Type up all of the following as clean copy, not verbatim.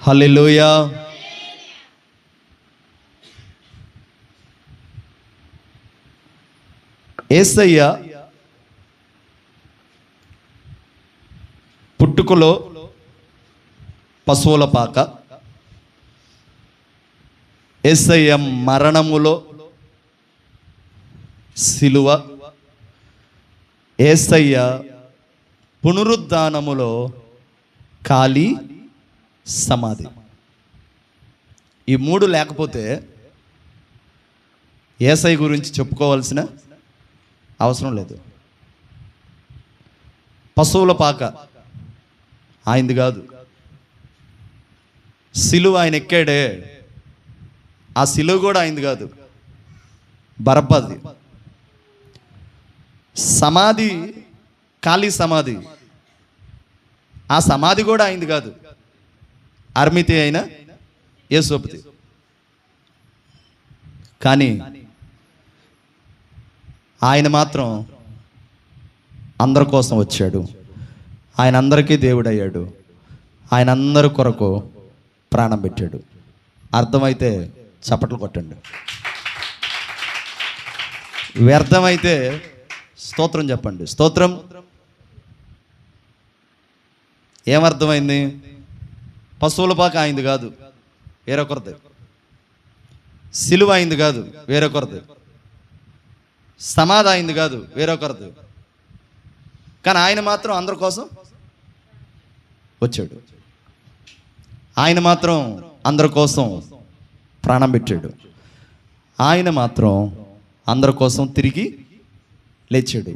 హల్లెలూయా. యేసయ్య పుట్టుకలో పశువుల పాక, యేసయ్య మరణములో సిలువ, యేసయ్య పునరుద్ధానములో ఖాళీ సమాధి. ఈ మూడు లేకపోతే యేసయ్య గురించి చెప్పుకోవాల్సిన అవసరం లేదు. పశువుల పాక ఆయనది కాదు, సిలువ ఆయన ఎక్కాడే ఆ సిలువ కూడా ఆయనది కాదు, బరబ్బది. సమాధి ఖాళీ సమాధి, ఆ సమాధి కూడా ఆయనది కాదు, అర్మితి అయిన యేసోపతి. కానీ ఆయన మాత్రం అందరి కోసం వచ్చాడు, ఆయన అందరికీ దేవుడయ్యాడు, ఆయన అందరి కొరకు ప్రాణం పెట్టాడు. అర్థమైతే చప్పట్లు కొట్టండి, వ్యర్థమైతే స్తోత్రం చెప్పండి. స్తోత్రం. ఏమర్థమైంది? పశువుల పాక అయింది కాదు, వేరొకరిది. సిలువ అయింది కాదు, వేరొకరిది. సమాధి అయింది కాదు, వేరొకరిది. కానీ ఆయన మాత్రం అందరి కోసం వచ్చాడు, ఆయన మాత్రం అందరి కోసం ప్రాణం పెట్టాడు, ఆయన మాత్రం అందరి కోసం తిరిగి లేచాడు.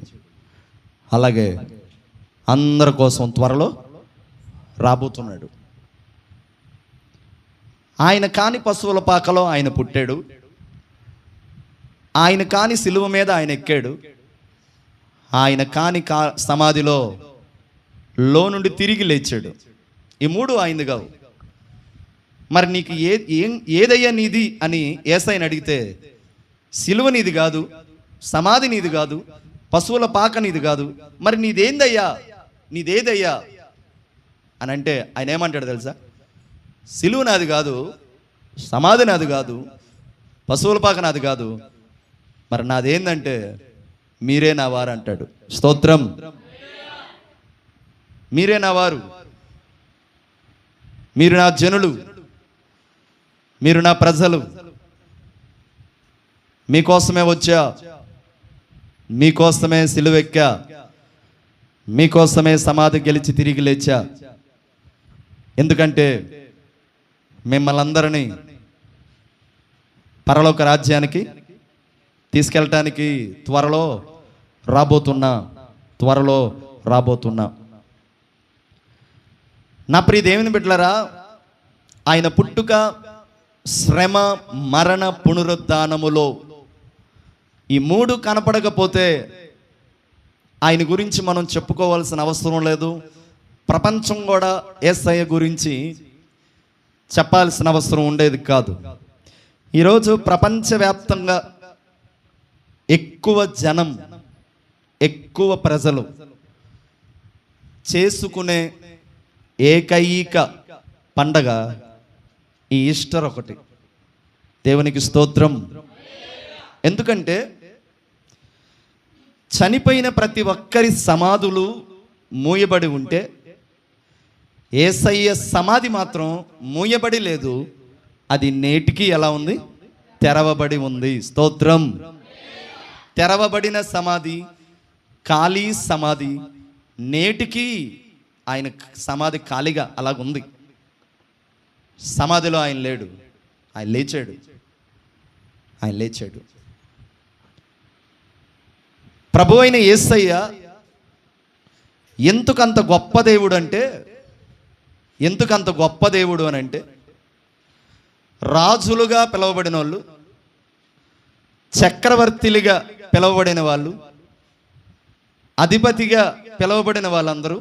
అలాగే అందరి కోసం త్వరలో రాబోతున్నాడు. ఆయన కాని పశువుల పాకలో ఆయన పుట్టాడు, ఆయన కాని సిలువ మీద ఆయన ఎక్కాడు, ఆయన కాని సమాధిలో నుండి తిరిగి లేచాడు. ఈ మూడు ఆయనది కావు. మరి నీకు ఏదయ్యా నీది అని యేసయ్యని అడిగితే, సిలువ నీది కాదు, సమాధి నీది కాదు, పశువుల పాక నీది కాదు, మరి నీదేందయ్యా, నీదేదయ్యా అని అంటే ఆయన ఏమంటాడు తెలుసా? సిలువ నాది కాదు, సమాధి నాది కాదు, పశువుల పాక నాది కాదు, మరి నాదేందంటే మీరే నా వారు అంటాడు. స్తోత్రం. మీరే నా వారు, మీరు నా జనులు, మీరు నా ప్రజలు, మీకోసమే వచ్చా, మీకోసమే సిలువెక్కా, మీకోసమే సమాధి గెలిచి తిరిగి లేచా. ఎందుకంటే మిమ్మల్ని అందరినీ పరలోక రాజ్యానికి తీసుకెళ్ళటానికి త్వరలో రాబోతున్నా. నా ప్రియ దేవుని బిడ్డలారా, ఆయన పుట్టుక, శ్రమ, మరణ, పునరుద్ధానములో ఈ మూడు కనపడకపోతే ఆయన గురించి మనం చెప్పుకోవాల్సిన అవసరం లేదు. ప్రపంచం కూడా యేసయ్య గురించి చెప్పాల్సిన అవసరం ఉండేది కాదు. ఈరోజు ప్రపంచవ్యాప్తంగా ఎక్కువ జనం, ఎక్కువ ప్రజలు చేసుకునే ఏకైక పండగ ఈ ఈస్టర్ ఒకటి. దేవునికి స్తోత్రం. ఎందుకంటే చనిపోయిన ప్రతి ఒక్కరి సమాధులు మూయబడి ఉంటే యేసయ్య సమాధి మాత్రం మూయబడి లేదు, అది నేటికి ఎలా ఉంది? తెరవబడి ఉంది. స్తోత్రం. తెరవబడిన సమాధి, ఖాళీ సమాధి, నేటికి ఆయన సమాధి ఖాళీగా అలాగుంది. సమాధిలో ఆయన లేడు, ఆయన లేచాడు. ప్రభు అయిన యేసయ్య ఎందుకంత గొప్ప దేవుడు అని అంటే, రాజులుగా పిలువబడిన వాళ్ళు, చక్రవర్తిలుగా పిలువబడిన వాళ్ళు, అధిపతిగా పిలువబడిన వాళ్ళందరూ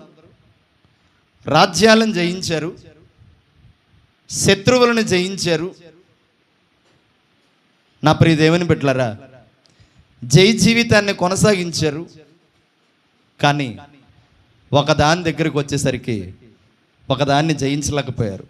రాజ్యాలను జయించారు, శత్రువులను జయించారు. నా ప్రియ దేవుని బిడ్డలారా, జై జీవితాన్ని కొనసాగించారు. కానీ ఒకదాని దగ్గరికి వచ్చేసరికి ఒకదాన్ని జయించలేకపోయారు.